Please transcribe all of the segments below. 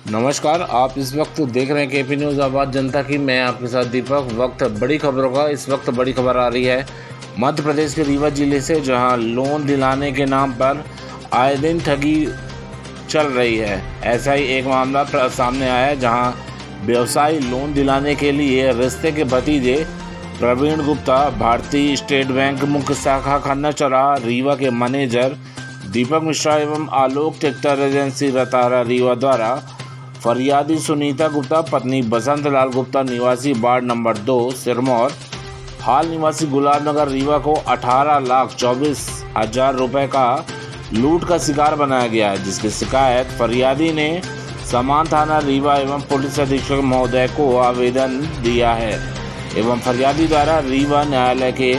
नमस्कार, आप इस वक्त देख रहे हैं केपी न्यूज़ आवाज़ जनता की। मैं आपके साथ दीपक। वक्त बड़ी खबरों का। इस वक्त बड़ी खबर आ रही है मध्य प्रदेश के रीवा जिले से, जहां लोन दिलाने के नाम पर आए दिन ठगी चल रही है। ऐसा ही एक मामला सामने आया है, जहां व्यवसायी लोन दिलाने के लिए रिश्ते के भतीजे प्रवीण गुप्ता, भारतीय स्टेट बैंक मुख्य शाखा खन्ना चौराहा रीवा के मैनेजर दीपक मिश्रा एवं आलोक टेक्टर एजेंसी रतारा रीवा द्वारा फरियादी सुनीता गुप्ता पत्नी बसंत लाल गुप्ता निवासी वार्ड नंबर 2 सिरमौर, हाल निवासी गुलाब नगर रीवा को 18,24,000 रुपये का लूट का शिकार बनाया गया है, जिसकी शिकायत फरियादी ने समान थाना रीवा एवं पुलिस अधीक्षक महोदय को आवेदन दिया है एवं फरियादी द्वारा रीवा न्यायालय के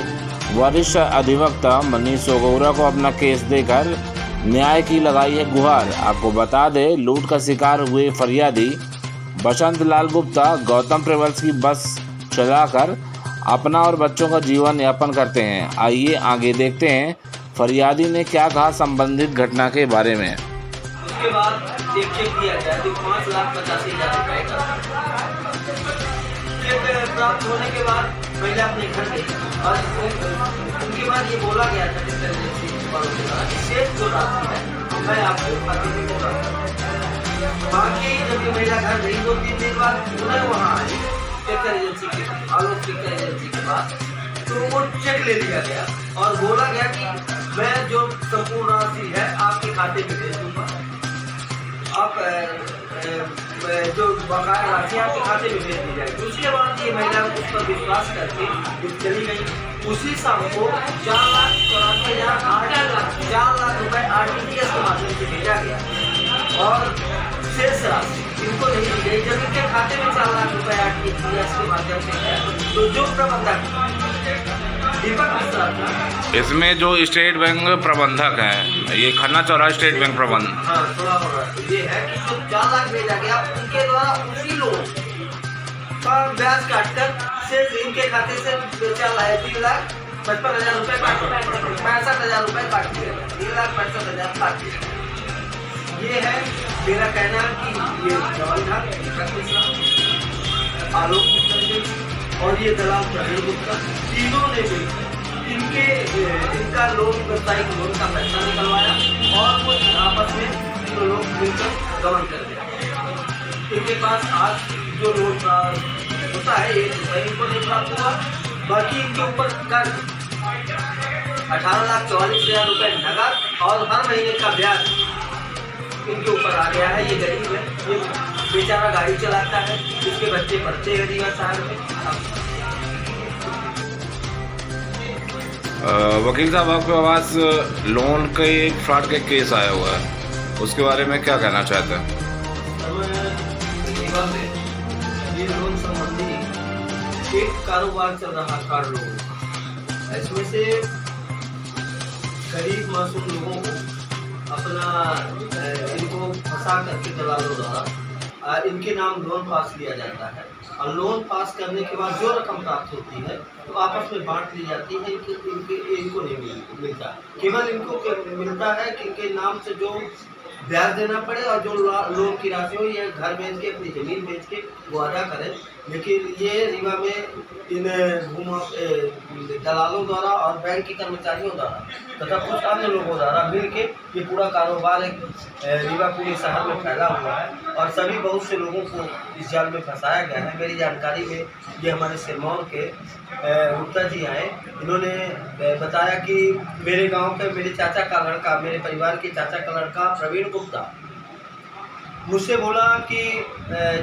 वरिष्ठ अधिवक्ता मनीष ओगौरा को अपना केस देकर न्याय की लगाई है गुहार। आपको बता दें, लूट का शिकार हुए फरियादी बसंत लाल गुप्ता गौतम ट्रेवल्स की बस चलाकर अपना और बच्चों का जीवन यापन करते हैं। आइए आगे देखते हैं फरियादी ने क्या कहा संबंधित घटना के बारे में। उसके बाद चेक किया गया तो 5,85,000 रुपए का चेक प्राप्त होने के बाद पहले अपने घर गई और उनके बाद ये बोला गया था शेष जो राशि है मैं आपको खाते में दूंगा। बाकी जब ये महिला घर गई 2-3 दिन बाद मैं वहाँ आई टेक्टर एजेंसी के आलोक टेक्टर एजेंसी के पास, तो वो चेक ले लिया गया और बोला गया कि मैं जो संपूर्ण राशि है आपके खाते में भेज दूंगा। आप जो बकाया राशि आपके खाते में भेज दी जाएगी। उसके बाद ये महिला उस पर विश्वास करके चली गई। उसी शाम को 4,84,000 रुपए RTGS के माध्यम से भेजा गया और शेष राशि इनको नहीं दी गई। जब इनके खाते में 4 लाख रुपए RTGS के माध्यम से गया तो जो प्रबंधक दीपक मिश्रा था, इसमें जो स्टेट बैंक प्रबंधक है, ये खन्ना चौराहा स्टेट बैंक प्रबंध, हाँ थोड़ा होगा ये है कि जो 4 लाख भेजा गया उनके द्वारा उसी लोन का ब्याज काटकर सिर्फ इनके खाते से 3,55,000 रुपए 65,000 रुपए काट दिए। 3,65,000 काट दिए। ये है मेरा कहना कि ये प्रबंधक दीपक मिश्रा, आलोक टेक्टर और ये दलाल प्रवीण गुप्ता तीनों ने भी इनका लोन व्यवसायिक लोन का पैसा निकलवाया और वो आपस में तीनों लोग मिलकर गबन कर दिया। इनके पास आज जो लोन का होता है ये इनको नहीं प्राप्त हुआ। बाकी इनके ऊपर कर 18,44,000 रुपए नगद और हर महीने का ब्याज इनके ऊपर आ गया है। ये गरीब है, ये बेचारा गाड़ी चलाता है, इसके बच्चे पढ़ते हैं रीवा शहर में। वकील साहब, आपके पास लोन के एक फ्रॉड के केस आया हुआ है, उसके बारे में क्या कहना चाहते हैं? रीवा में ये लोन संबंधी एक कारोबार चल रहा कार लोन, इसमें से गरीब मासूम लोगों को अपना इनको फंसा करके दलालों द्वारा इनके नाम लोन पास लिया जाता है और लोन पास करने के बाद जो रकम प्राप्त होती है तो आपस में बांट ली जाती है। इनको नहीं मिलता, केवल इनको मिलता है कि इनके नाम से जो ब्याज देना पड़े और जो लोन की राशि हो ये घर बेच के अपनी ज़मीन बेच के वो अदा करें। लेकिन ये रीवा में इन दलालों द्वारा और बैंक के कर्मचारियों द्वारा तथा कुछ अन्य लोगों द्वारा मिल के ये पूरा कारोबार एक रीवा पूरे शहर में फैला हुआ है और सभी बहुत से लोगों को इस जाल में फंसाया गया है। मेरी जानकारी में ये हमारे सिरमौर के गुप्ता जी आए, इन्होंने बताया कि मेरे गांव के मेरे चाचा का लड़का, मेरे परिवार के चाचा का लड़का प्रवीण गुप्ता मुझसे बोला कि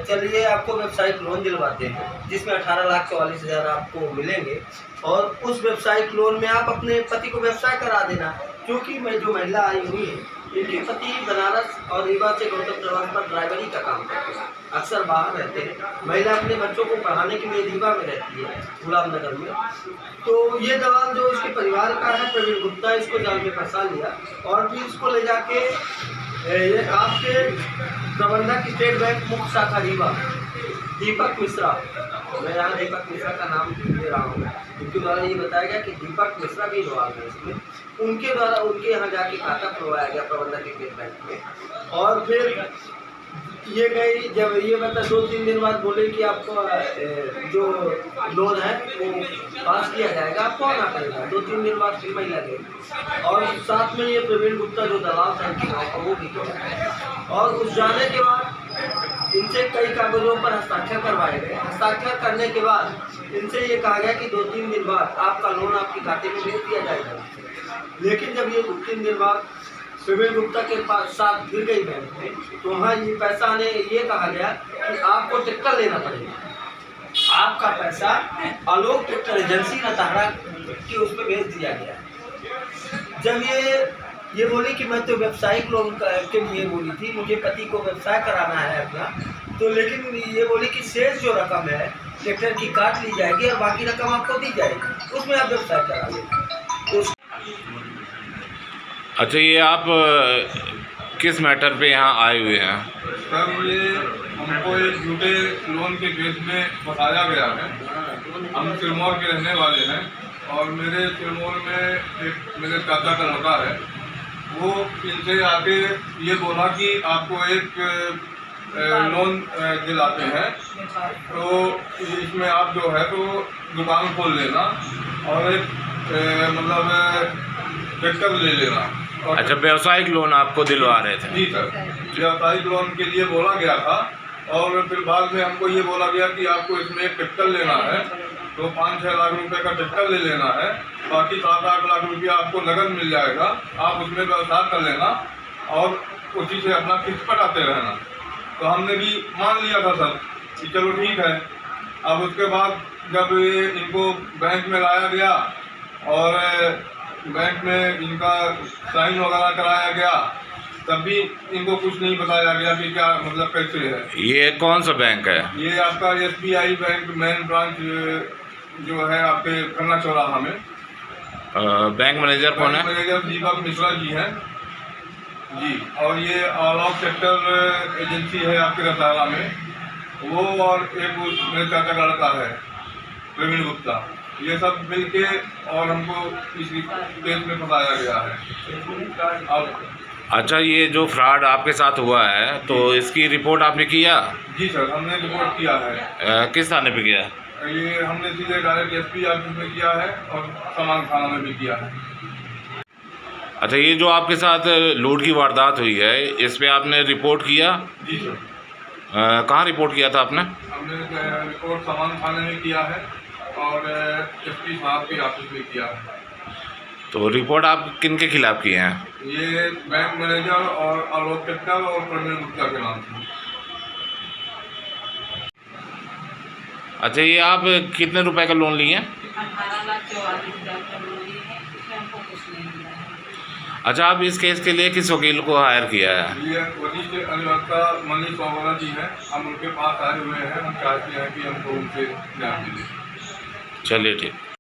चलिए आपको व्यावसायिक लोन दिलवाते हैं जिसमें 18,44,000 आपको मिलेंगे और उस व्यावसायिक लोन में आप अपने पति को व्यवसाय करा देना। क्योंकि मैं जो महिला आई हुई है इनके पति बनारस और रीवा से गौतम ट्रेवल्स पर ड्राइवरी का काम करते हैं, अक्सर बाहर रहते हैं। महिला अपने बच्चों को पढ़ाने के लिए रीवा में रहती है गुलाब नगर में। तो ये दलाल जो इसके परिवार का है प्रवीण गुप्ता, इसको जाल में फंसा लिया और फिर इसको ले जाके ये आपके प्रबंधक स्टेट बैंक मुख्य शाखा रीवा दीपक मिश्रा, मैं यहाँ दीपक मिश्रा का नाम दे रहा हूँ, उनके द्वारा ये बताया गया कि दीपक मिश्रा भी इन्वॉल्व है इसमें। उनके द्वारा उनके यहाँ जाके खाता खुलवाया गया प्रबंधक स्टेट बैंक में और फिर ये गई जब ये बता 2-3 दिन बाद बोले कि आपको जो लोन है वो पास किया जाएगा, आपको आना पड़ेगा। 2-3 दिन बाद फिर महिला गई और साथ में ये प्रवीण गुप्ता जो दलाल था इनके गाँव का वो भी गया। और उस जाने के बाद इनसे कई कागजों पर हस्ताक्षर करवाए गए। हस्ताक्षर करने के बाद इनसे ये कहा गया कि 2-3 दिन बाद आपका लोन आपके खाते में भेज दिया जाएगा। लेकिन जब ये 2-3 दिन बाद प्रवीण गुप्ता के पास साथ फिर गई बैंक में, तो वहाँ ये पैसा आने ये कहा गया कि आपको ट्रैक्टर लेना पड़ेगा। आपका पैसा आलोक ट्रैक्टर एजेंसी नताहरा की उस पर भेज दिया गया। जब ये बोली कि मैं तो व्यावसायिक लोन के लिए बोली थी, मुझे पति को व्यवसाय कराना है अपना, तो लेकिन ये बोली कि शेष जो रकम है ट्रैक्टर की काट ली जाएगी और बाकी रकम आपको दी जाएगी, उसमें आप व्यवसाय करा लेंगे। अच्छा, ये आप किस मैटर पे यहाँ आए हुए हैं? सर, ये हमको एक झूठे लोन के केस में फंसाया गया है। हम सिरमौर के रहने वाले हैं और मेरे सिरमौर में एक मेरे चाचा का लड़का है, वो इनसे आके ये बोला कि आपको एक लोन दिलाते हैं, तो इसमें आप जो है तो दुकान खोल लेना और एक मतलब ट्रैक्टर ले लेना। अच्छा, व्यवसायिक लोन आपको दिलवा रहे थे? जी सर, व्यावसायिक लोन के लिए बोला गया था और फिर बाद में हमको ये बोला गया कि आपको इसमें एक ट्रैक्टर लेना है, तो 5-6 लाख रुपए का ट्रैक्टर ले लेना है, बाकी 7-8 लाख रुपया आपको नगद मिल जाएगा, आप उसमें व्यवसाय कर लेना और उसी से अपना किस्त पटाते रहना। तो हमने भी मान लिया था सर कि चलो ठीक है। अब उसके बाद जब इनको बैंक में लाया गया और बैंक में इनका साइन वगैरह कराया गया, तब भी इनको कुछ नहीं बताया गया कि क्या मतलब कैसे है। ये कौन सा बैंक है? ये आपका SBI बैंक मेन ब्रांच जो है आपके खन्ना चौराहा में। बैंक मैनेजर कौन है? मैनेजर दीपक मिश्रा जी हैं जी। और ये आलोक ट्रैक्टर एजेंसी है आपके रतारा में, वो और एक मेरे चाचा का लड़का है प्रवीण गुप्ता, ये सब मिलके और हमको इस केस में फंसाया गया है। अब अच्छा, ये जो फ्रॉड आपके साथ हुआ है तो इसकी रिपोर्ट आपने किया? जी सर, हमने रिपोर्ट किया है। किस थाने पे किया? ये हमने सीधे डायरेक्ट SP ऑफिस में किया है और समान थाना में भी किया है। अच्छा, ये जो आपके साथ लूट की वारदात हुई है, इस पे आपने रिपोर्ट किया? जी सर। कहाँ रिपोर्ट किया था आपने? हमने रिपोर्ट समान थाने में किया है और SP साहब के ऑफिस में किया है। तो रिपोर्ट आप किन के खिलाफ किए हैं? ये बैंक मैनेजर और आलोक ट्रैक्टर और प्रवीण गुप्ता के नाम से। अच्छा, ये आप कितने रुपए का लोन लिए हैं? 18,44,000 का लोन लिए हैं, इसमें हमको कुछ नहीं मिला है। अच्छा, आप इस केस के लिए किस वकील को हायर किया है? ये वरिष्ठ अधिवक्ता मनीष सोमवाला जी हैं, हम उनके पास आए हुए हैं। हम चाहते हैं कि हमको उनसे न्याय मिले। चलिए, ठीक।